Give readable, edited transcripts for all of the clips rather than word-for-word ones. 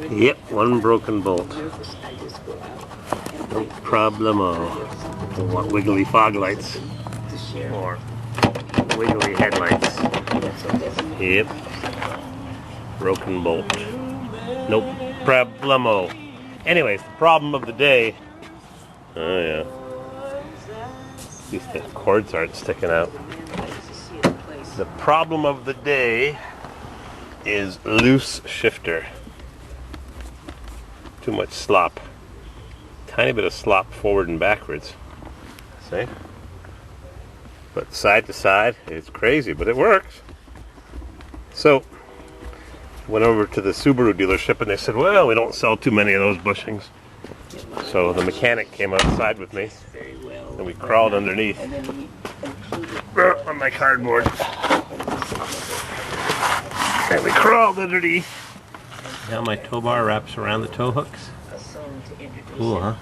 Yep, one broken bolt. No problemo. What wiggly fog lights or wiggly headlights? Yep, broken bolt. Nope, problemo. Anyways, the problem of the day. Oh yeah. At least the cords aren't sticking out. The problem of the day is loose shifter. Too much slop. Tiny bit of slop forward and backwards. See? But side to side, it's crazy, but it works. So, went over to the Subaru dealership and they said, well, we don't sell too many of those bushings. So the mechanic came outside with me and we crawled underneath on my cardboard. And we crawled underneath. Now my tow bar wraps around the tow hooks. Cool, huh?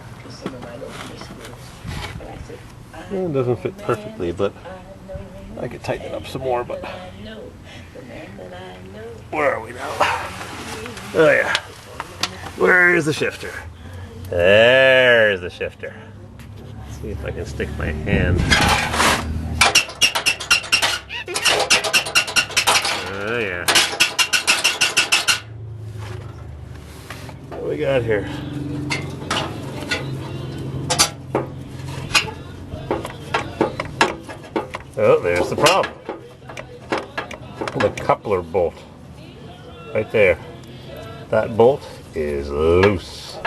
It doesn't fit perfectly, but I could tighten it up some more, but where are we now? Oh yeah. Where's the shifter? There's the shifter. Let's see if I can stick my hand. Oh yeah. What do we got here? Oh, there's the problem. The coupler bolt. Right there. That bolt is loose.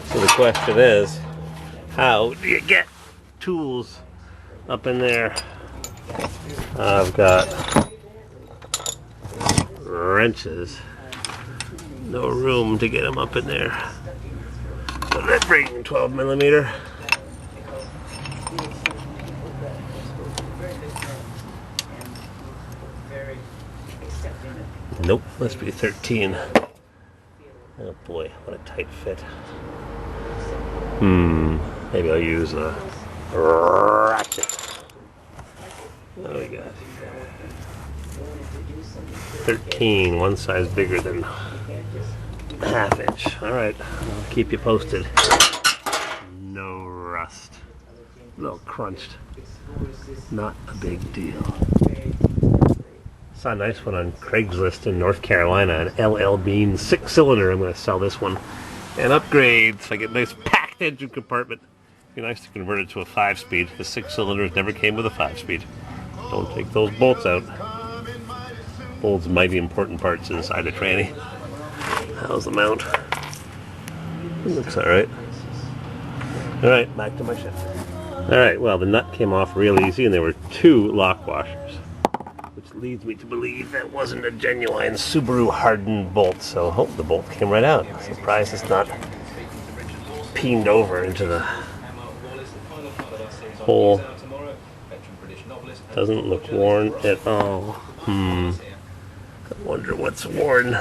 So the question is, how do you get tools up in there? I've got wrenches. No room to get them up in there. But let's bring 12 millimeter. Nope, must be 13. Oh boy, what a tight fit. Maybe I'll use a ratchet. What do we got? 13, one size bigger than half inch. Alright, I'll keep you posted. No rust. A little crunched. Not a big deal. Saw a nice one on Craigslist in North Carolina, an LL Bean 6-cylinder. I'm going to sell this one and upgrade so I get a nice packed engine compartment. It'd be nice to convert it to a 5-speed. The 6-cylinders never came with a 5-speed. Don't take those bolts out. Bolts mighty important parts inside the tranny. How's the mount? It looks alright. Alright, back to my shift. Alright, well, the nut came off real easy and there were 2 lock washers, which leads me to believe that wasn't a genuine Subaru hardened bolt. So, oh, the bolt came right out. Surprised it's not peened over into the hole. Doesn't look worn at all. I wonder what's worn.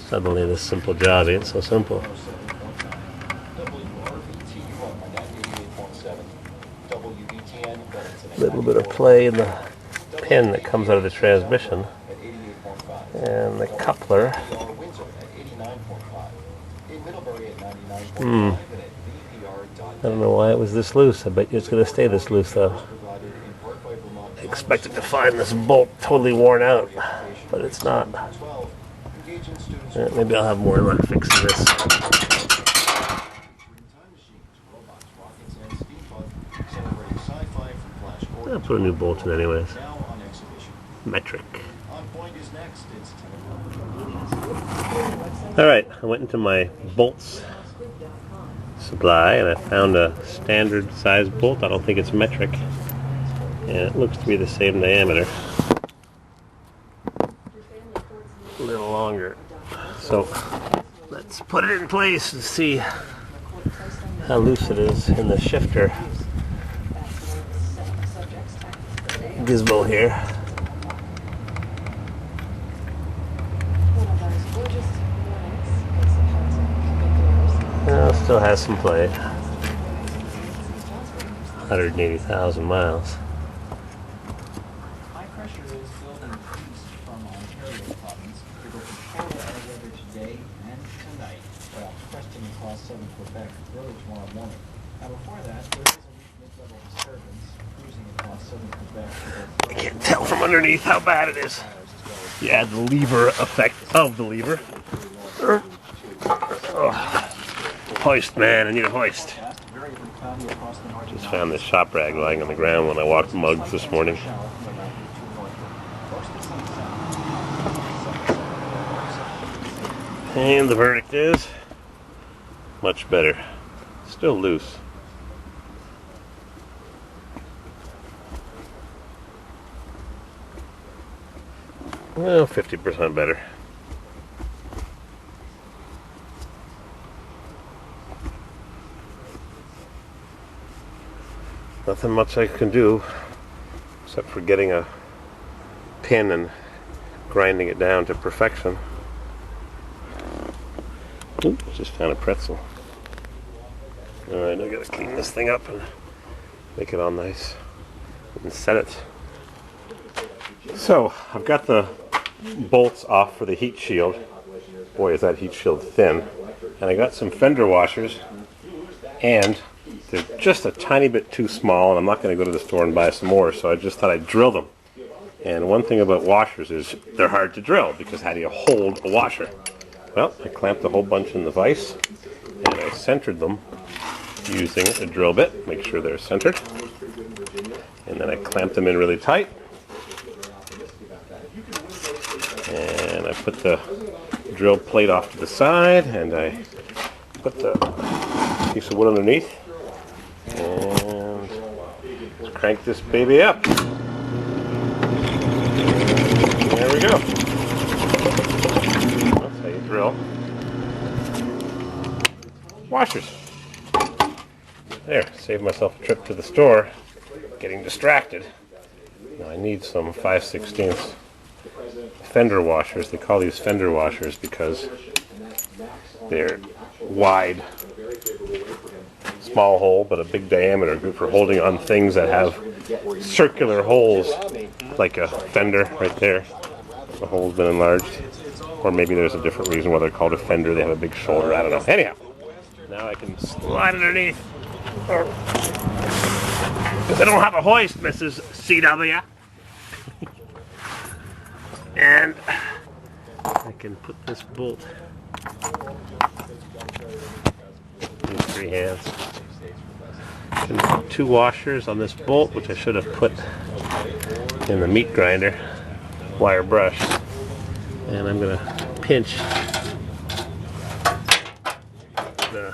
Suddenly this simple job ain't so simple. Little bit of play in the pin that comes out of the transmission. And the coupler. I don't know why it was this loose. I bet you it's going to stay this loose though. I expected to find this bolt totally worn out, but it's not. Maybe I'll have more luck fixing this. I'll put a new bolt in anyways. Metric. Alright, I went into my bolts supply and I found a standard size bolt. I don't think it's metric. And it looks to be the same diameter. A little longer. So let's put it in place and see how loose it is in the shifter gizmo here. still has some play. 180,000 miles. High pressure is building east from Ontario province. It will control our weather today and tonight while cresting across southern Quebec early tomorrow morning. Now before that, there is a weak mid-level disturbance cruising across southern Quebec. I can't tell from underneath how bad it is. You add the lever effect of the lever. Oh. Hoist, man, I need a hoist. Just found this shop rag lying on the ground when I walked Mugs this morning. And the verdict is much better. Still loose. Well, 50% better. Nothing much I can do except for getting a pin and grinding it down to perfection. Ooh, just found a pretzel. Alright, I gotta clean this thing up and make it all nice and set it. So, I've got the bolts off for the heat shield. Boy, is that heat shield thin. And I got some fender washers, and they're just a tiny bit too small, and I'm not going to go to the store and buy some more, so I just thought I'd drill them. And one thing about washers is they're hard to drill, because how do you hold a washer? Well, I clamped a whole bunch in the vise, and I centered them using a drill bit, make sure they're centered. And then I clamped them in really tight. And I put the drill plate off to the side, and I put the piece of wood underneath. And let's crank this baby up. There we go. That's how you drill washers. There, saved myself a trip to the store, getting distracted. Now I need some 5/16 fender washers. They call these fender washers because they're wide, small hole, but a big diameter, good for holding on things that have circular holes, like a fender right there. The hole's been enlarged. Or maybe there's a different reason why they're called a fender. They have a big shoulder. I don't know. Anyhow, now I can slide underneath. Because I don't have a hoist, Mrs. CW. And I can put this bolt in 3 hands. And put 2 washers on this bolt, which I should have put in the meat grinder wire brush. And I'm going to pinch the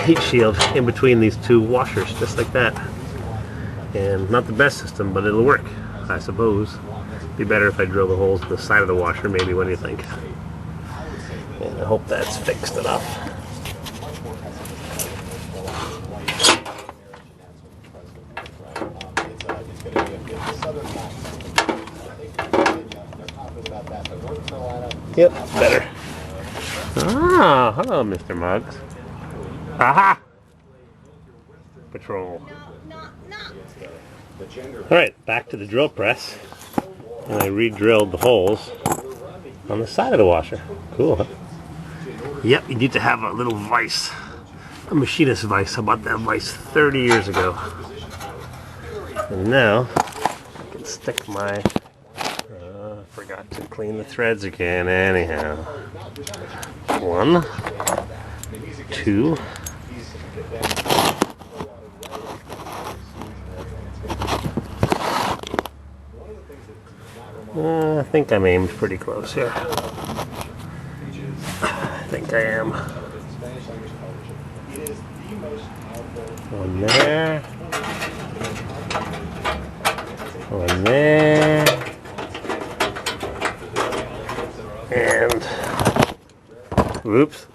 heat shield in between these 2 washers, just like that. And not the best system, but it'll work, I suppose. Be better if I drill the holes in the side of the washer, maybe. What do you think? And I hope that's fixed enough. Yep, better. Ah, hello, Mr. Muggs. Aha! Patrol. Alright, back to the drill press. And I re-drilled the holes on the side of the washer. Cool, huh? Yep, you need to have a little vise. A machinist vise. I bought that vise 30 years ago. And now, I can stick my... forgot to clean the threads again, anyhow. 1, 2... I think I'm aimed pretty close here. I think I am. 1 there. 1 there. And, whoops.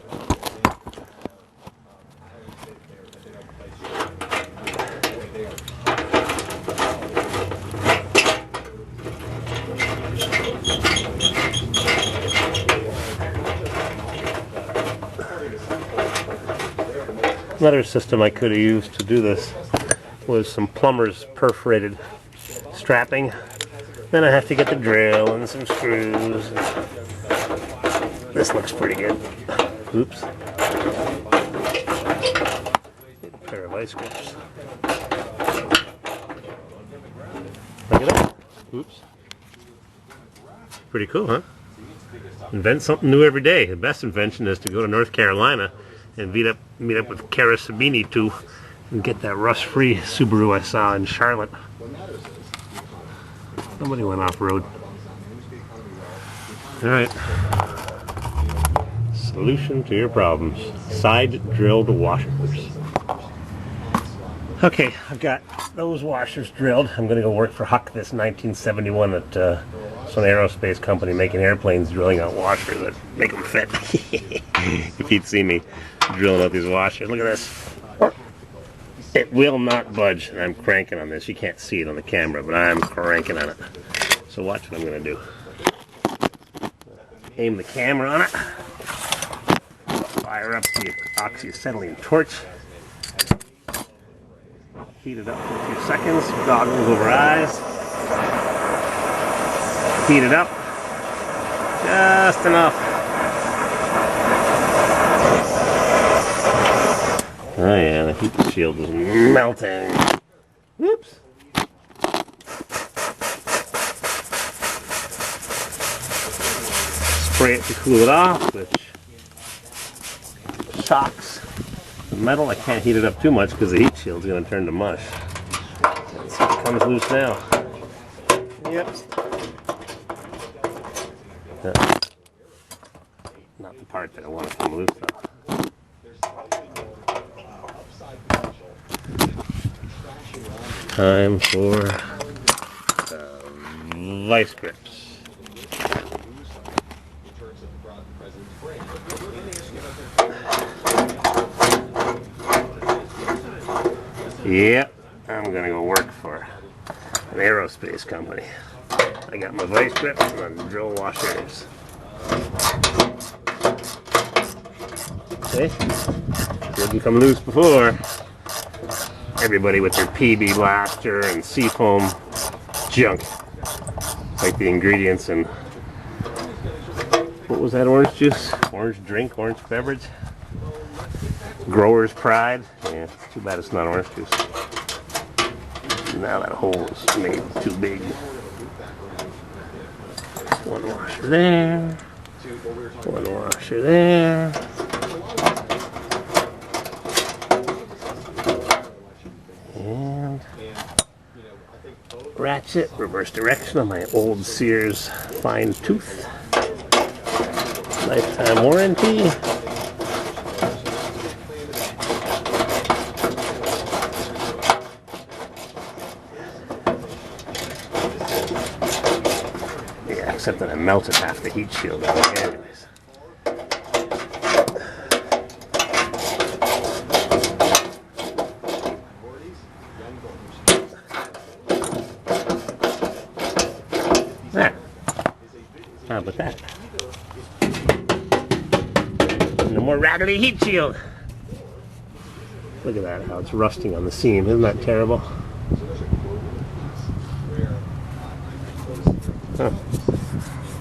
Another system I could have used to do this was some plumber's perforated strapping. Then I have to get the drill and some screws. This looks pretty good. Oops. Need a pair of vice grips. Look at that. Oops. Pretty cool, huh? Invent something new every day. The best invention is to go to North Carolina and meet up with Kara Sabini to and get that rust-free Subaru I saw in Charlotte. Somebody went off-road. Alright. Solution to your problems. Side-drilled washers. Okay, I've got those washers drilled. I'm going to go work for Huck this 1971 at some aerospace company making airplanes, drilling out washers that make them fit. If you'd see me drilling out these washers. Look at this. It will not budge, and I'm cranking on this. You can't see it on the camera, but I'm cranking on it. So watch what I'm going to do. Aim the camera on it. Fire up the oxyacetylene torch. Heat it up for a few seconds. Goggles over eyes. Heat it up. Just enough. Oh yeah, the heat shield is melting. Whoops. Spray it to cool it off, which shocks the metal. I can't heat it up too much because the heat shield's going to turn to mush. Let's see if it comes loose now. Yep. Not the part that I want to come loose though. Time for vice grips. Yep, I'm gonna go work for an aerospace company. I got my vice grips and my drill washers. See? Didn't come loose before. Everybody with their PB blaster and seafoam junk. Like the ingredients in, what was that orange juice? Orange drink, orange beverage? Grower's Pride. Yeah, too bad it's not orange juice. Now that hole is made too big. One washer there. One washer there. And ratchet, reverse direction on my old Sears fine tooth. Lifetime warranty. Yeah, except that I melted half the heat shield out. Anyways. There. How about that? No more rattly heat shield. Look at that, how it's rusting on the seam. Isn't that terrible? Huh.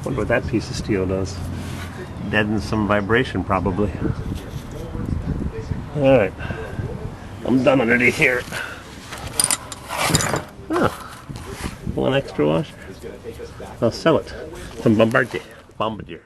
Wonder what that piece of steel does. Deadens some vibration, probably. Alright. I'm done underneath here. Oh. One extra washer. I'll sell it. From Bombardier.